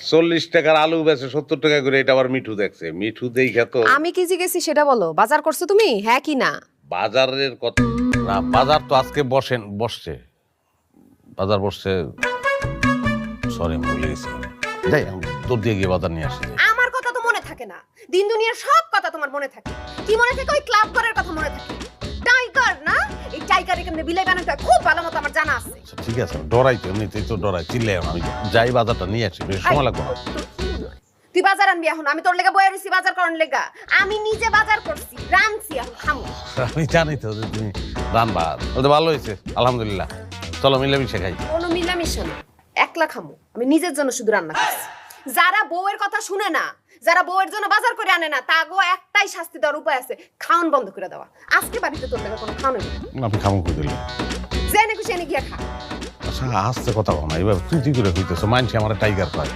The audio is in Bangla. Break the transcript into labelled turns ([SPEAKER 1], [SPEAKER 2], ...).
[SPEAKER 1] 40 টাকার আলু বেচে 70 টাকা করে, এটা আবার মিঠু দেখছে। মিঠু দেখা তো
[SPEAKER 2] আমি কি জিজ্ঞেসি সেটা বলো, বাজার করছো তুমি হ্যাঁ কি না?
[SPEAKER 1] বাজারের কথা না, বাজার তো আজকে বসছে বাজার বসছে। সরি আমি ভুলে গেছি। যাই আমি তোর দিয়ে গিয়ে বাজার নিয়ে আসি।
[SPEAKER 2] আমার কথা তো মনে থাকে না, দিন দুনিয়ার সব কথা তোমার মনে থাকে। কি মনে থাকে? ওই ক্লাব ঘরের কথা মনে থাকে। টাইগার না, এই টাইগার এখানে বিলাই বানাতে হয় খুব ভালো মতো আমার জানা আছে।
[SPEAKER 1] আচ্ছা, ঠিক আছে, ডরাই তো, এমনিতেই তো ডরাই, চিল্লাই আমি যাই বাজারটা নিয়ে আসি, বেশি সময় লাগবে না।
[SPEAKER 2] তুই বাজার আনবি এখন, আমি তোর লেগা বয়ে রইছি বাজার করার লেগা। আমি নিজে বাজার করছি, রানছি, এখন খামু।
[SPEAKER 1] আমি জানি তো যে তুমি রানবা, বলতে ভালো হয়েছে আলহামদুলিল্লাহ। চলো মিলেমিশে খাই।
[SPEAKER 2] কোনো মিলামিশা না, একলা খামু। আমি নিজের জন্য শুধু রান্না করছি। যারা বউয়ের কথা শুনে না, যারা বউয়ের জন্য বাজার করে আনে না, তাগো একটাই শাস্তি দেওয়ার উপায় আছে, খাওয়ান বন্ধ করে দেওয়া। আজকে বাড়িতে তোর লেগা কোনো খাওয়ানো নেই।
[SPEAKER 1] আপনি খামো করে দিলে
[SPEAKER 2] জেনে খুশি এনে গিয়া খা।
[SPEAKER 1] আচ্ছা, আসতে কথা বলো না, এবার তুই করে হইতেছো, মানছি আমার টাইগার পায়।